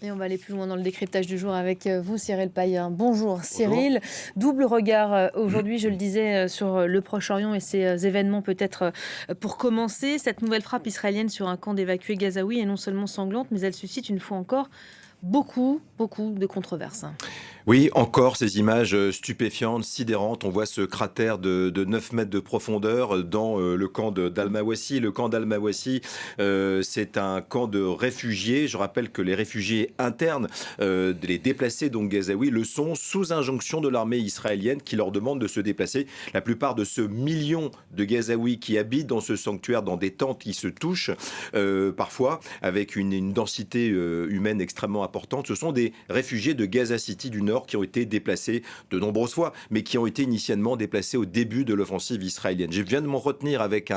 Et on va aller plus loin dans le décryptage du jour avec vous, Cyril Payen. Bonjour Bonjour. Cyril. Double regard aujourd'hui, je le disais, sur le Proche-Orient et ses événements peut-être pour commencer. Cette nouvelle frappe israélienne sur un camp d'évacués gazaouis est non seulement sanglante, mais elle suscite une fois encore beaucoup de controverses. Oui, encore ces images stupéfiantes, sidérantes. On voit ce cratère de 9 mètres de profondeur dans le camp d'Al-Mawassi. Le camp d'Al-Mawassi, c'est un camp de réfugiés. Je rappelle que les réfugiés internes, les déplacés donc gazaouis, le sont sous injonction de l'armée israélienne qui leur demande de se déplacer. La plupart de ce million de Gazaouis qui habitent dans ce sanctuaire, dans des tentes qui se touchent, parfois avec une densité humaine extrêmement importante, ce sont des réfugiés de Gaza City du Nord qui ont été déplacés de nombreuses fois, mais qui ont été initialement déplacés au début de l'offensive israélienne. Je viens de m'en retenir avec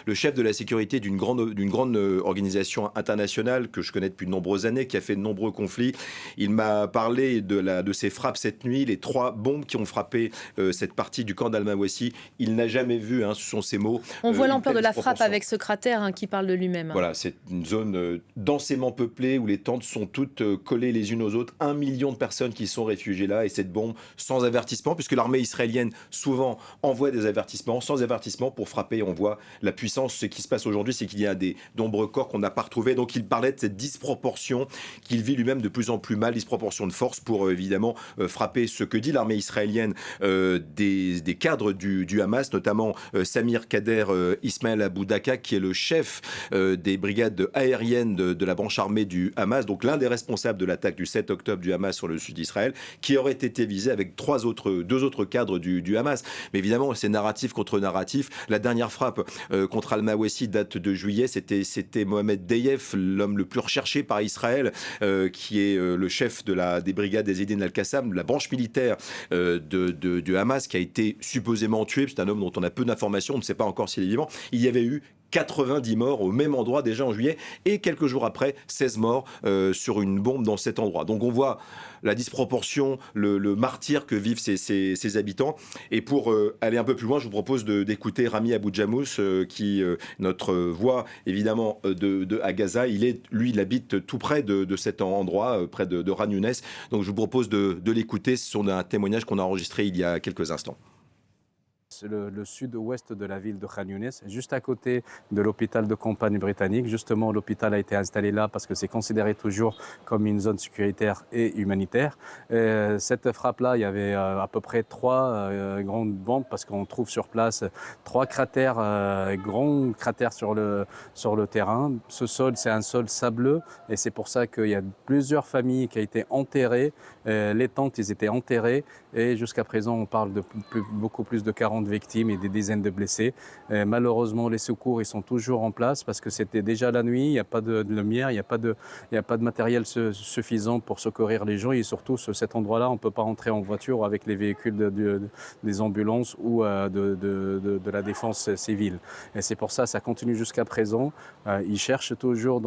le chef de la sécurité d'une grande organisation internationale que je connais depuis de nombreuses années, qui a fait de nombreux conflits. Il m'a parlé de ces frappes cette nuit, les 3 bombes qui ont frappé cette partie du camp d'Al-Mawassi. Il n'a jamais vu, ce sont ses mots, On voit une l'ampleur telle de la frappe disproportion. avec ce cratère qui parle de lui-même. Voilà, c'est une zone densément peuplée où les tentes sont toutes collées les unes aux autres. 1 million de personnes qui sont réfugiées là et cette bombe sans avertissement, puisque l'armée israélienne souvent envoie des avertissements, sans avertissement pour frapper. On voit la puissance. Ce qui se passe aujourd'hui, c'est qu'il y a des nombreux corps qu'on n'a pas retrouvés. Donc il parlait de cette disproportion qu'il vit lui-même de plus en plus mal, disproportion de force pour évidemment frapper. Ce que dit l'armée israélienne des cadres du Hamas, notamment Samir Kader Ismaël Abu Daka, qui est le chef des brigades aériennes de la branche armée du Hamas, donc l'un des responsables de l'attaque du 7 octobre du Hamas sur le sud d'Israël, qui aurait été visé avec 2 autres cadres du Hamas. Mais évidemment, c'est narratif contre narratif. La dernière frappe contre Al-Mawassi date de juillet. C'était Mohamed Deyef, l'homme le plus recherché par Israël, qui est le chef des brigades des Eddin al-Qassam, la branche militaire du Hamas, qui a été supposément tué. C'est un homme dont on a peu d'informations. On ne sait pas encore s'il est vivant. Il y avait eu 90 morts au même endroit déjà en juillet et quelques jours après 16 morts sur une bombe dans cet endroit. Donc on voit la disproportion, le martyre que vivent ces habitants. Et pour aller un peu plus loin, je vous propose d'écouter Rami Abou Djamous, qui notre voix évidemment à Gaza. Il habite tout près de cet endroit, près de Khan Younes. Donc je vous propose de l'écouter. Ce sont un témoignage qu'on a enregistré il y a quelques instants. C'est le sud-ouest de la ville de Khan Younes, juste à côté de l'hôpital de campagne britannique. Justement, l'hôpital a été installé là parce que c'est considéré toujours comme une zone sécuritaire et humanitaire. Cette frappe-là, il y avait à peu près 3 grandes bombes parce qu'on trouve sur place 3 cratères, grands cratères sur le terrain. Ce sol, c'est un sol sableux et c'est pour ça qu'il y a plusieurs familles qui ont été enterrées. Les tentes, ils étaient enterrés et jusqu'à présent, on parle de beaucoup plus de 40 victimes et des dizaines de blessés. Malheureusement, les secours ils sont toujours en place parce que c'était déjà la nuit, il n'y a pas de lumière, il n'y a pas de matériel suffisant pour secourir les gens et surtout sur cet endroit-là, on ne peut pas entrer en voiture avec les véhicules des ambulances ou de la défense civile. Et c'est pour ça, ça continue jusqu'à présent. Ils cherchent toujours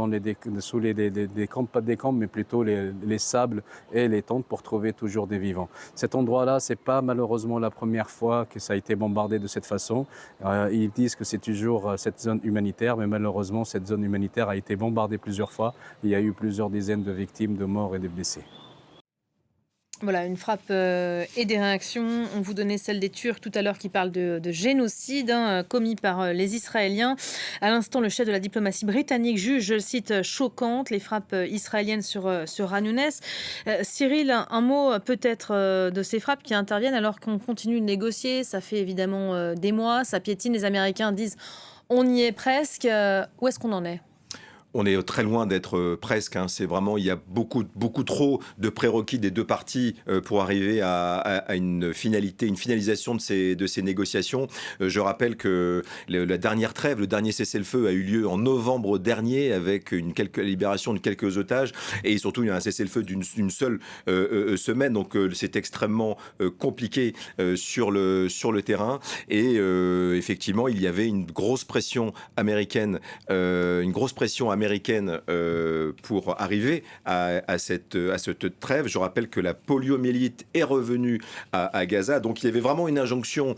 sous des camps, pas des camps, mais plutôt les sables et les tentes pour trouver toujours des vivants. Cet endroit-là, c'est pas malheureusement la première fois que ça a été bombardé de cette façon. Ils disent que c'est toujours cette zone humanitaire, mais malheureusement, cette zone humanitaire a été bombardée plusieurs fois. Il y a eu plusieurs dizaines de victimes, de morts et de blessés. Voilà, une frappe et des réactions. On vous donnait celle des Turcs tout à l'heure qui parlent de génocide commis par les Israéliens. À l'instant, le chef de la diplomatie britannique juge, je le cite, choquante les frappes israéliennes sur Khan Younes. Cyril, un mot peut-être de ces frappes qui interviennent alors qu'on continue de négocier. Ça fait évidemment des mois, ça piétine. Les Américains disent on y est presque. Où est-ce qu'on en est ? On est très loin d'être presque. C'est vraiment, il y a beaucoup trop de prérequis des 2 parties pour arriver à une finalisation de ces négociations. Je rappelle que la dernière trêve, le dernier cessez-le-feu a eu lieu en novembre dernier avec la libération de quelques otages et surtout il y a un cessez-le-feu d'une seule semaine. Donc c'est extrêmement compliqué sur le terrain et effectivement il y avait une grosse pression américaine américaine pour arriver à cette trêve. Je rappelle que la poliomyélite est revenue à Gaza. Donc il y avait vraiment une injonction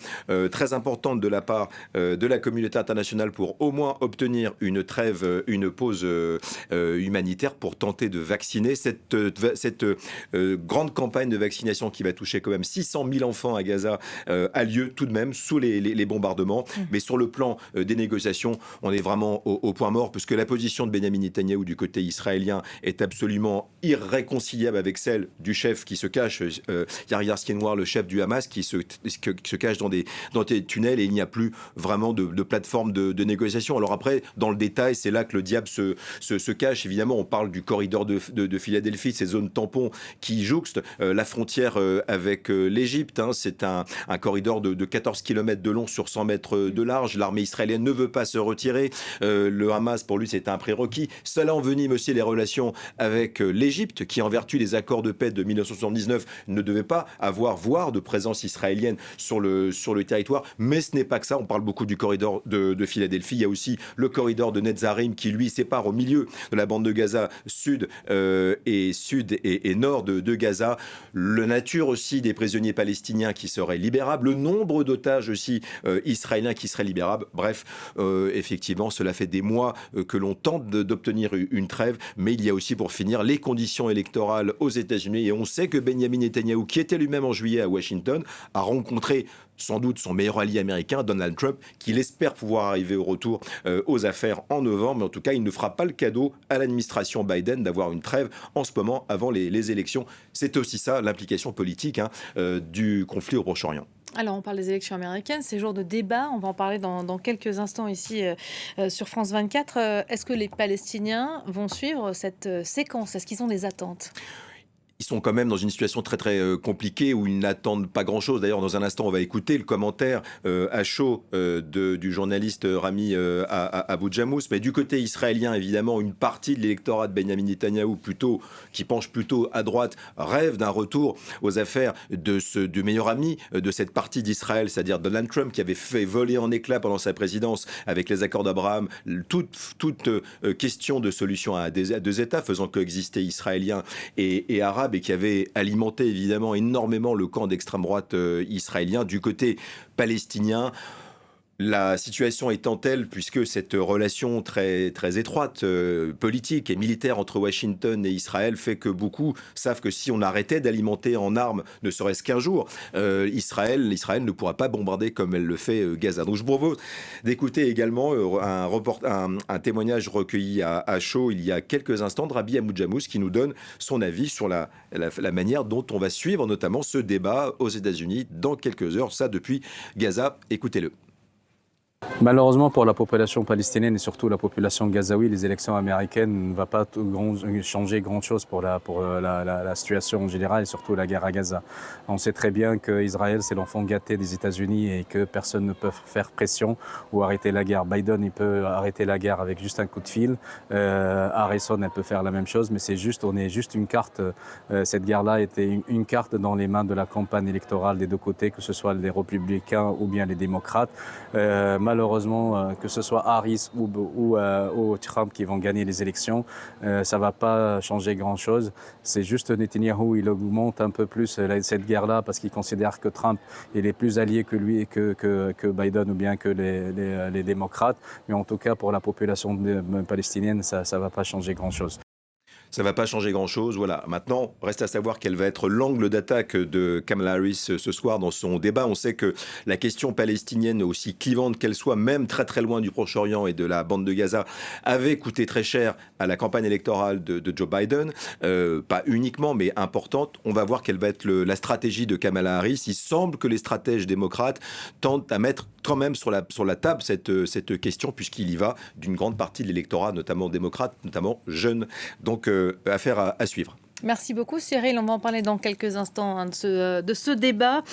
très importante de la part de la communauté internationale pour au moins obtenir une trêve, une pause humanitaire pour tenter de vacciner. Cette grande campagne de vaccination qui va toucher quand même 600 000 enfants à Gaza a lieu tout de même sous les bombardements. Mais sur le plan des négociations, on est vraiment au point mort, puisque la position de Benyamin Netanyahou du côté israélien est absolument irréconciliable avec celle du chef qui se cache, Yahya Sinwar, le chef du Hamas, qui se cache dans des tunnels, et il n'y a plus vraiment de plateforme de négociation. Alors après, dans le détail, c'est là que le diable se cache. Évidemment, on parle du corridor de Philadelphie, ces zones tampons qui jouxtent la frontière avec l'Égypte. C'est un corridor de 14 km de long sur 100 mètres de large. L'armée israélienne ne veut pas se retirer. Le Hamas, pour lui, c'est un prérequis. Cela envenime aussi les relations avec l'Égypte, qui, en vertu des accords de paix de 1979, ne devait pas voir de présence israélienne sur le territoire. Mais ce n'est pas que ça. On parle beaucoup du corridor de Philadelphie. Il y a aussi le corridor de Netzarim qui, lui, sépare au milieu de la bande de Gaza, sud et nord de Gaza. La nature aussi des prisonniers palestiniens qui seraient libérables. Le nombre d'otages aussi israéliens qui seraient libérables. Bref, effectivement, cela fait des mois que l'on tente d'obtenir une trêve, mais il y a aussi, pour finir, les conditions électorales aux États-Unis. Et on sait que Benyamin Netanyahou, qui était lui-même en juillet à Washington, a rencontré sans doute son meilleur allié américain, Donald Trump, qu'il espère pouvoir arriver au retour aux affaires en novembre. Mais en tout cas, il ne fera pas le cadeau à l'administration Biden d'avoir une trêve en ce moment avant les élections. C'est aussi ça l'implication politique du conflit au Proche-Orient. Alors, on parle des élections américaines, ces jours de débat, on va en parler dans quelques instants ici sur France 24. Est-ce que les Palestiniens vont suivre cette séquence? Est-ce qu'ils ont des attentes? Ils sont quand même dans une situation très très compliquée où ils n'attendent pas grand-chose. D'ailleurs, dans un instant, on va écouter le commentaire à chaud du journaliste Rami Abu Jamous. Mais du côté israélien, évidemment, une partie de l'électorat de Benyamin Netanyahou, qui penche plutôt à droite, rêve d'un retour aux affaires du meilleur ami de cette partie d'Israël, c'est-à-dire Donald Trump, qui avait fait voler en éclats pendant sa présidence avec les accords d'Abraham toute question de solution à deux États, faisant coexister Israéliens et Arabes, et qui avait alimenté évidemment énormément le camp d'extrême droite israélien. Du côté palestinien, la situation étant telle, puisque cette relation très, très étroite, politique et militaire entre Washington et Israël fait que beaucoup savent que si on arrêtait d'alimenter en armes, ne serait-ce qu'un jour, Israël ne pourra pas bombarder comme elle le fait Gaza. Donc je vous propose d'écouter également un témoignage recueilli à chaud il y a quelques instants de Rabbi Amoudjamous, qui nous donne son avis sur la manière dont on va suivre notamment ce débat aux États-Unis dans quelques heures, ça depuis Gaza. Écoutez-le. Malheureusement pour la population palestinienne et surtout la population gazaoui, les élections américaines ne vont pas changer grand-chose pour la situation en général et surtout la guerre à Gaza. On sait très bien qu'Israël, c'est l'enfant gâté des États-Unis et que personne ne peut faire pression ou arrêter la guerre. Biden, il peut arrêter la guerre avec juste un coup de fil. Harrison, elle peut faire la même chose, mais on est juste une carte. Cette guerre-là était une carte dans les mains de la campagne électorale des deux côtés, que ce soit les républicains ou bien les démocrates. Malheureusement, que ce soit Harris ou Trump qui vont gagner les élections, ça ne va pas changer grand-chose. C'est juste Netanyahou, il augmente un peu plus cette guerre-là parce qu'il considère que Trump est plus allié que lui, que Biden ou bien que les démocrates. Mais en tout cas, pour la population palestinienne, ça ne va pas changer grand-chose. Ça ne va pas changer grand-chose. Voilà. Maintenant, reste à savoir quel va être l'angle d'attaque de Kamala Harris ce soir dans son débat. On sait que la question palestinienne, aussi clivante qu'elle soit, même très très loin du Proche-Orient et de la bande de Gaza, avait coûté très cher à la campagne électorale de Joe Biden. Pas uniquement, mais importante. On va voir quelle va être la stratégie de Kamala Harris. Il semble que les stratèges démocrates tentent à mettre quand même sur la table cette question, puisqu'il y va d'une grande partie de l'électorat, notamment démocrate, notamment jeune. Donc, affaire à suivre. Merci beaucoup Cyril, on va en parler dans quelques instants de ce débat.